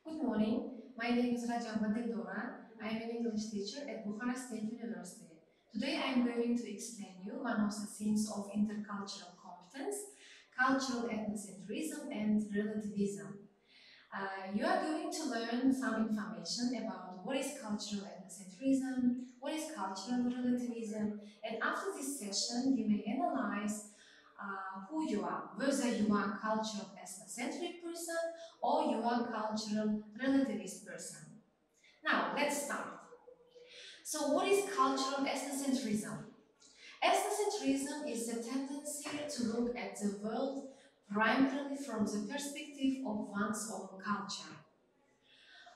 Good morning. My name is Rajabova Dildora. I am an English teacher at Bukhara State University. Today I am going to explain you one of the themes of intercultural competence, cultural ethnocentrism and relativism. You are going to learn some information about what is cultural ethnocentrism, what is cultural relativism, and after this session you may analyze who you are, whether you are a cultural ethnocentric person or you are a cultural relativist person. Now, let's start. So, what is cultural ethnocentrism? Ethnocentrism is the tendency to look at the world primarily from the perspective of one's own culture.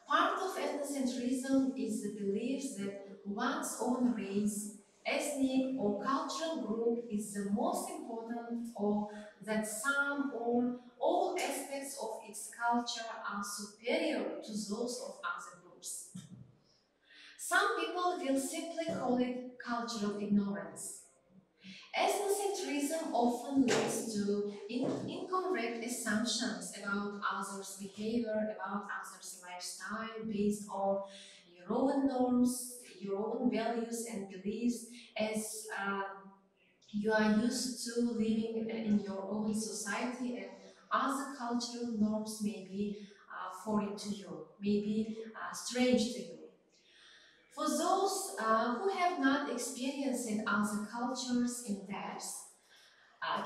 Part of ethnocentrism is the belief that one's own race, ethnic or cultural group is the most important, or that some or all aspects of its culture are superior to those of other groups. Some people will simply call it cultural ignorance. Ethnocentrism often leads to incorrect assumptions about others' behavior, about others' lifestyle based on your own norms, your own values and beliefs as you are used to living in your own society, and other cultural norms may be foreign to you, may be strange to you. For those who have not experienced other cultures in depth,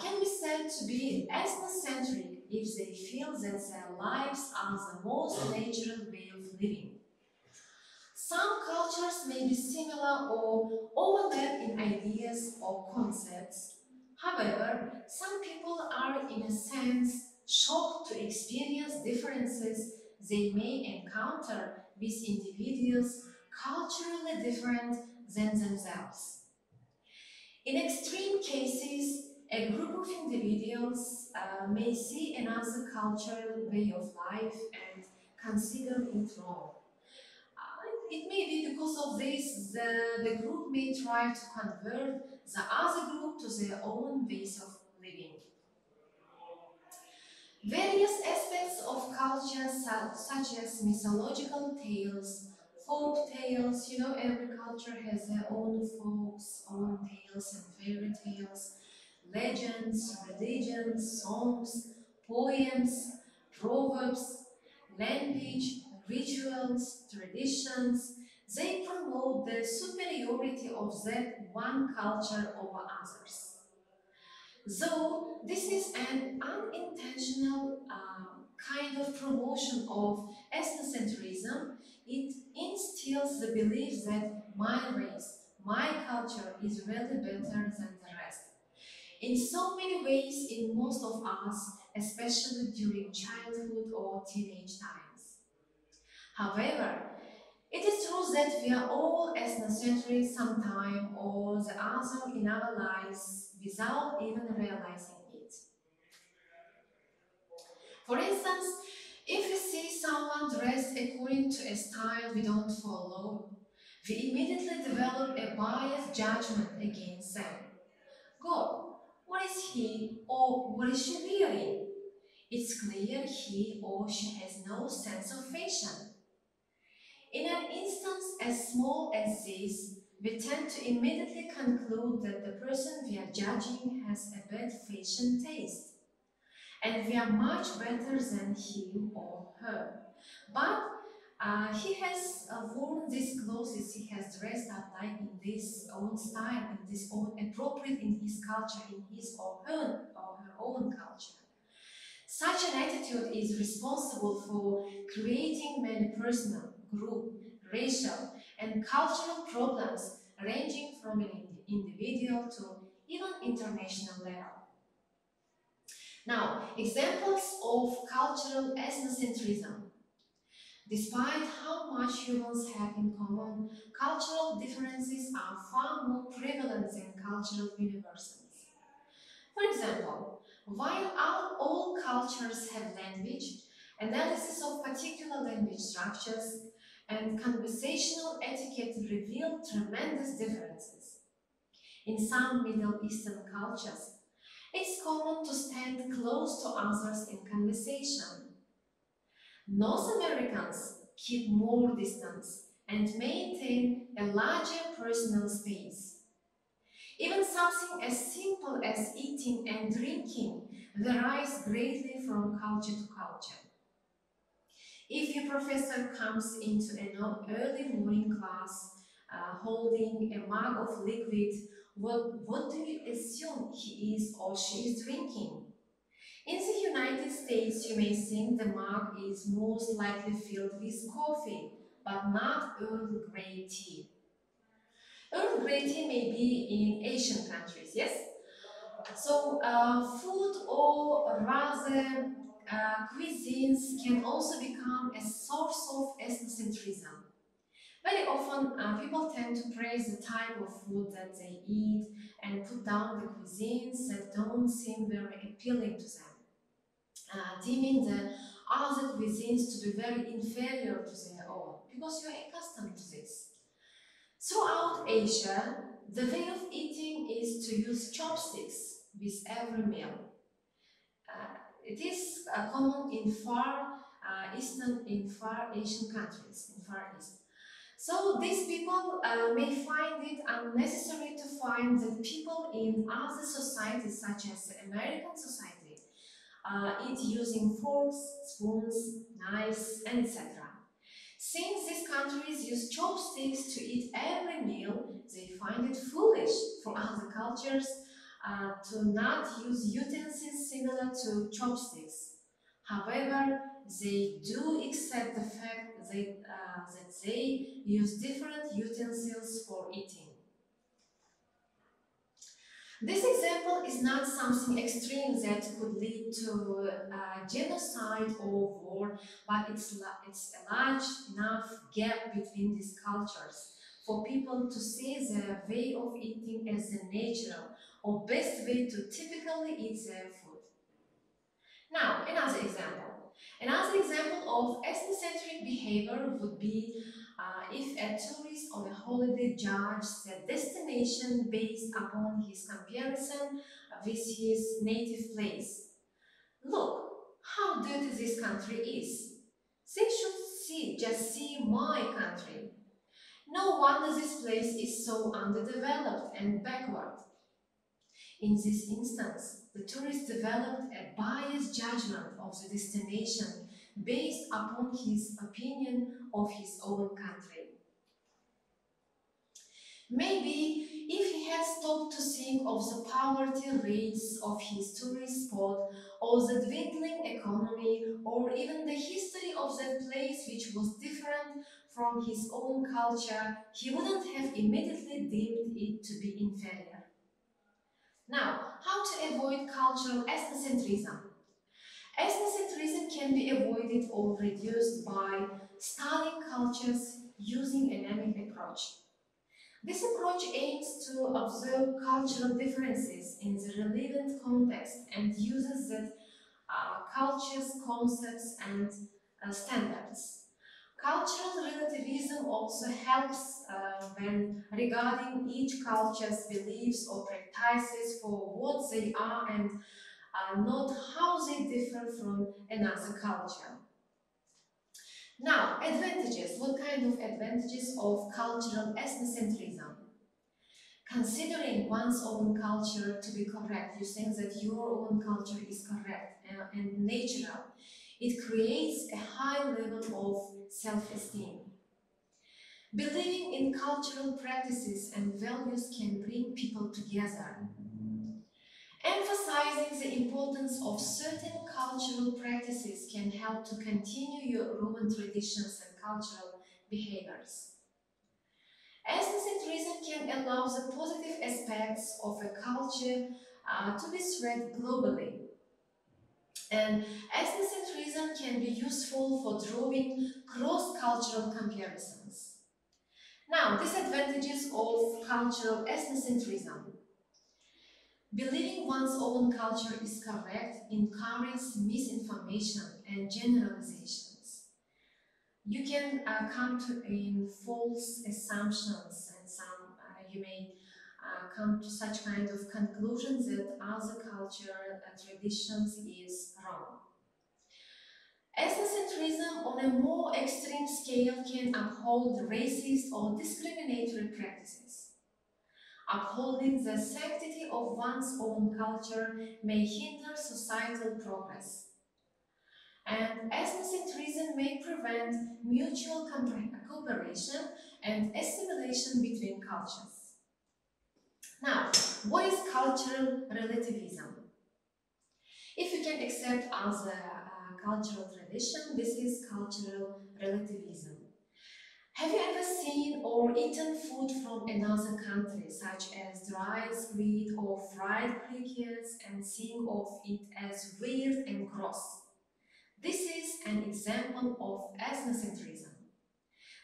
can be said to be ethnocentric if they feel that their lives are the most natural way of living. Some cultures may be similar or overlap in ideas or concepts. However, some people are in a sense shocked to experience differences they may encounter with individuals culturally different than themselves. In extreme cases, a group of individuals may see another cultural way of life and consider it wrong. It may be because of this the group may try to convert the other group to their own ways of living. Various aspects of culture, such as mythological tales, folk tales, every culture has their own folks, own tales and fairy tales, legends, religions, songs, poems, proverbs, language, rituals, traditions. They promote the superiority of that one culture over others. Though this is an unintentional kind of promotion of ethnocentrism, it instills the belief that my race, my culture is really better than the rest. In so many ways, in most of us, especially during childhood or teenage times. However, it is true that we are all ethnocentric sometime or the other in our lives without even realizing it. For instance, if we see someone dressed according to a style we don't follow, we immediately develop a biased judgment against them. God, what is he or what is she wearing? It's clear he or she has no sense of fashion. In an instance as small as this, we tend to immediately conclude that the person we are judging has a bad fashion taste, and we are much better than him or her. But he has worn these clothes, he has dressed up like in this own style, in this own appropriate in his culture, in his or her own culture. Such an attitude is responsible for creating many personal, group, racial, and cultural problems ranging from an individual to even international level. Now, examples of cultural ethnocentrism. Despite how much humans have in common, cultural differences are far more prevalent than cultural universals. For example, while all cultures have language, analysis of particular language structures and conversational etiquette reveal tremendous differences. In some Middle Eastern cultures, it's common to stand close to others in conversation. North Americans keep more distance and maintain a larger personal space. Even something as simple as eating and drinking varies greatly from culture to culture. If your professor comes into an early morning class holding a mug of liquid, what do you assume he is or she is drinking? In the United States, you may think the mug is most likely filled with coffee, but not Earl Grey tea. Earl Grey tea may be in Asian countries, yes? So, food or rather cuisines can also become a source of ethnocentrism. Very often, people tend to praise the type of food that they eat and put down the cuisines that don't seem very appealing to them, deeming the other cuisines to be very inferior to their own, because you're accustomed to this. Throughout Asia, the way of eating is to use chopsticks with every meal. It is common in far Asian countries, in Far East. So these people may find it unnecessary to find that people in other societies, such as the American society, eat using forks, spoons, knives, and etc. Since these countries use chopsticks to eat every meal, they find it foolish for other cultures to not use utensils similar to chopsticks. However, they do accept the fact that they use different utensils for eating. This example is not something extreme that could lead to genocide or war, but it's a large enough gap between these cultures for people to see their way of eating as the natural or best way to typically eat their food. Now, another example. Another example of ethnocentric behavior would be if a tourist on a holiday judges the destination based upon his comparison with his native place. Look, how dirty this country is. They should just see my country. No wonder this place is so underdeveloped and backward. In this instance, the tourist developed a biased judgment of the destination based upon his opinion of his own country. Maybe if he had stopped to think of the poverty rates of his tourist spot, or the dwindling economy, or even the history of that place which was different from his own culture, he wouldn't have immediately deemed it to be inferior. Now, how to avoid cultural ethnocentrism? Ethnocentrism can be avoided or reduced by studying cultures using an endemic approach. This approach aims to observe cultural differences in the relevant context and uses that cultures, concepts, and standards. Cultural relativism also helps when regarding each culture's beliefs or practices for what they are and not how they differ from another culture. Now, advantages. What kind of advantages of cultural ethnocentrism? Considering one's own culture to be correct, you think that your own culture is correct and natural. It creates a high level of self-esteem. Believing in cultural practices and values can bring people together. Emphasizing the importance of certain cultural practices can help to continue your own traditions and cultural behaviors. Ethnocentrism can allow the positive aspects of a culture to be spread globally. And ethnocentrism can be useful for drawing cross-cultural comparisons. Now, disadvantages of cultural ethnocentrism. Believing one's own culture is correct encourages misinformation and generalizations. You can come to in false assumptions, and you may come to such kind of conclusions that other culture traditions is wrong. Ethnocentrism on a more extreme scale can uphold racist or discriminatory practices. Upholding the sanctity of one's own culture may hinder societal progress. And ethnocentrism may prevent mutual cooperation and assimilation between cultures. Now, what is cultural relativism? If you can accept as a cultural tradition, this is cultural relativism. Have you ever seen or eaten food from another country, such as dried squid or fried crickets, and seeing of it as weird and gross? This is an example of ethnocentrism.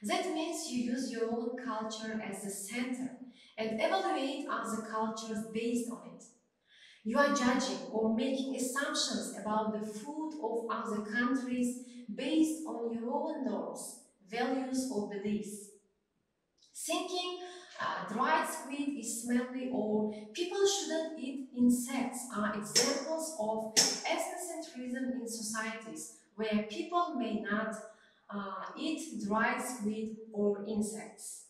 That means you use your own culture as the center and evaluate other cultures based on it. You are judging or making assumptions about the food of other countries based on your own norms, values, or beliefs. Thinking dried squid is smelly or people shouldn't eat insects are examples of ethnocentrism in societies where people may not eat dried squid or insects.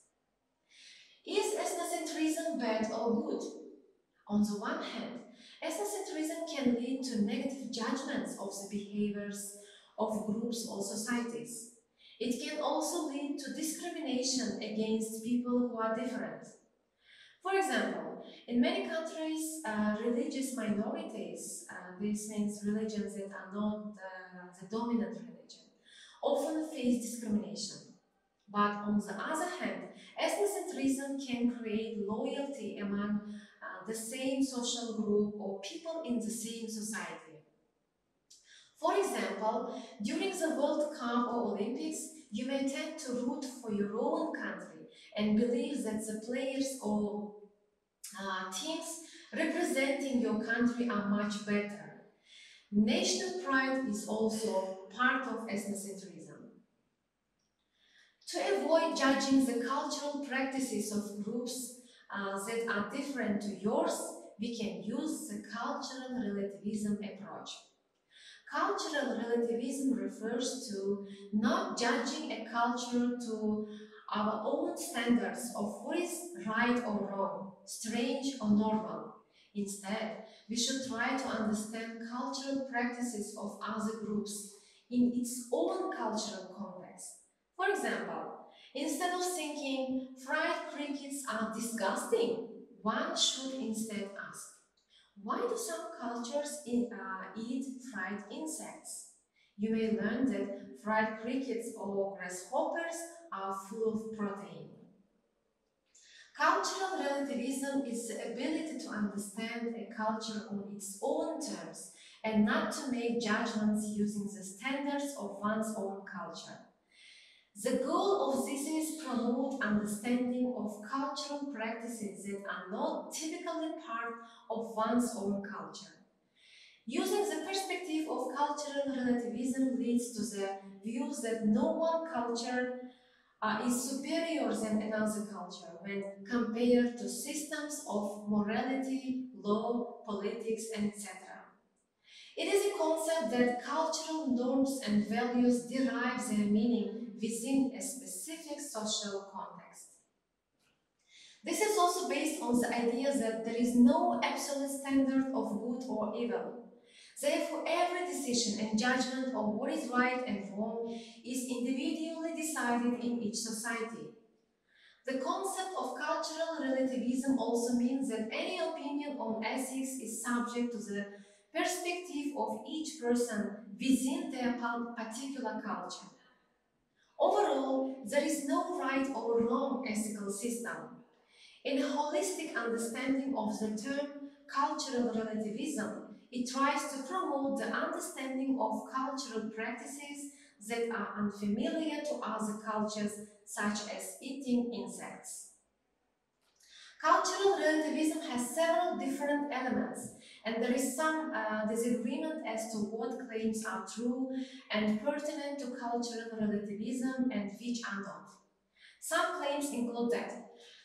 Is ethnocentrism bad or good? On the one hand, ethnocentrism can lead to negative judgments of the behaviors of groups or societies. It can also lead to discrimination against people who are different. For example, in many countries, religious minorities, this means religions that are not the dominant religion, often face discrimination. But on the other hand, ethnocentrism can create loyalty among the same social group or people in the same society. For example, during the World Cup or Olympics, you may tend to root for your own country and believe that the players or teams representing your country are much better. National pride is also part of ethnocentrism. To avoid judging the cultural practices of groups that are different to yours, we can use the cultural relativism approach. Cultural relativism refers to not judging a culture to our own standards of what is right or wrong, strange or normal. Instead, we should try to understand cultural practices of other groups in its own cultural context. For example, instead of thinking fried crickets are disgusting, one should instead ask, why do some cultures eat fried insects? You may learn that fried crickets or grasshoppers are full of protein. Cultural relativism is the ability to understand a culture on its own terms and not to make judgments using the standards of one's own culture. The goal of this is promote understanding of cultural practices that are not typically part of one's own culture. Using the perspective of cultural relativism leads to the views that no one culture is superior than another culture when compared to systems of morality, law, politics, and etc. It is a concept that cultural norms and values derive their meaning within a specific social context. This is also based on the idea that there is no absolute standard of good or evil. Therefore, every decision and judgment on what is right and wrong is individually decided in each society. The concept of cultural relativism also means that any opinion on ethics is subject to the perspective of each person within their particular culture. Overall, there is no right or wrong ethical system. In a holistic understanding of the term cultural relativism, it tries to promote the understanding of cultural practices that are unfamiliar to other cultures, such as eating insects. Cultural relativism has several different elements, and there is some disagreement as to what claims are true and pertinent to cultural relativism and which are not. Some claims include that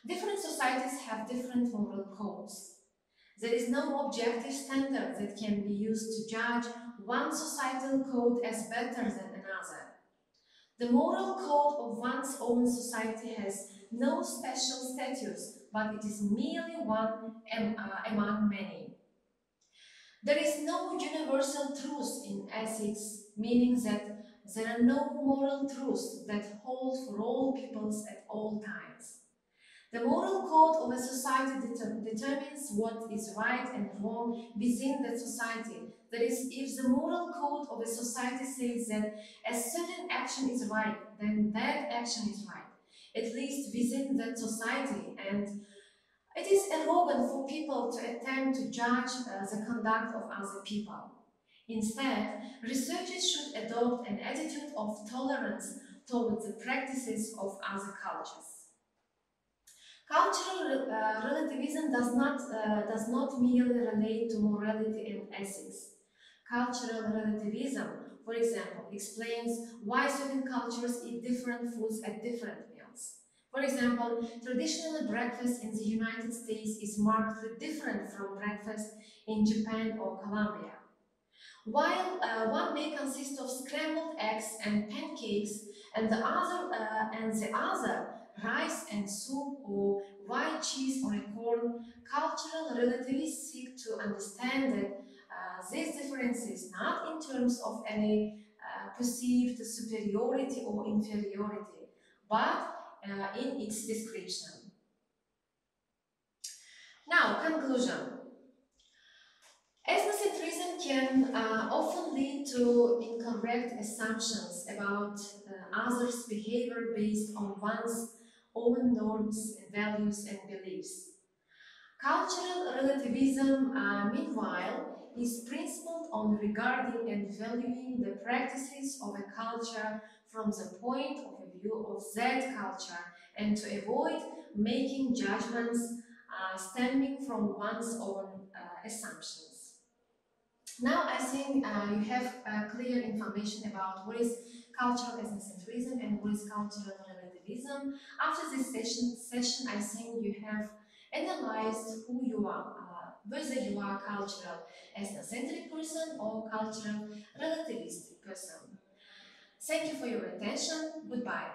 different societies have different moral codes. There is no objective standard that can be used to judge one societal code as better than The moral code of one's own society has no special status, but it is merely one among many. There is no universal truth in ethics, meaning that there are no moral truths that hold for all peoples at all times. The moral code of a society determines what is right and wrong within that society. That is, if the moral code of a society says that a certain action is right, then that action is right, at least within that society, and it is arrogant for people to attempt to judge the conduct of other people. Instead, researchers should adopt an attitude of tolerance towards the practices of other cultures. Cultural relativism does not merely relate to morality and ethics. Cultural relativism, for example, explains why certain cultures eat different foods at different meals. For example, traditional breakfast in the United States is markedly different from breakfast in Japan or Colombia. While one may consist of scrambled eggs and pancakes, and the other rice and soup or white cheese on a corn, cultural relativists seek to understand that these differences not in terms of any perceived superiority or inferiority, but in its description. Now, conclusion. Ethnocentrism can often lead to incorrect assumptions about others' behavior based on one's own norms, values, and beliefs. Cultural relativism, meanwhile, is principled on regarding and valuing the practices of a culture from the point of view of that culture and to avoid making judgments stemming from one's own assumptions. Now I think you have clear information about what is cultural ethnocentrism and what is cultural relativism. After this session I think you have analyzed who you are, whether you are a cultural ethnocentric person or cultural relativistic person. Thank you for your attention. Goodbye.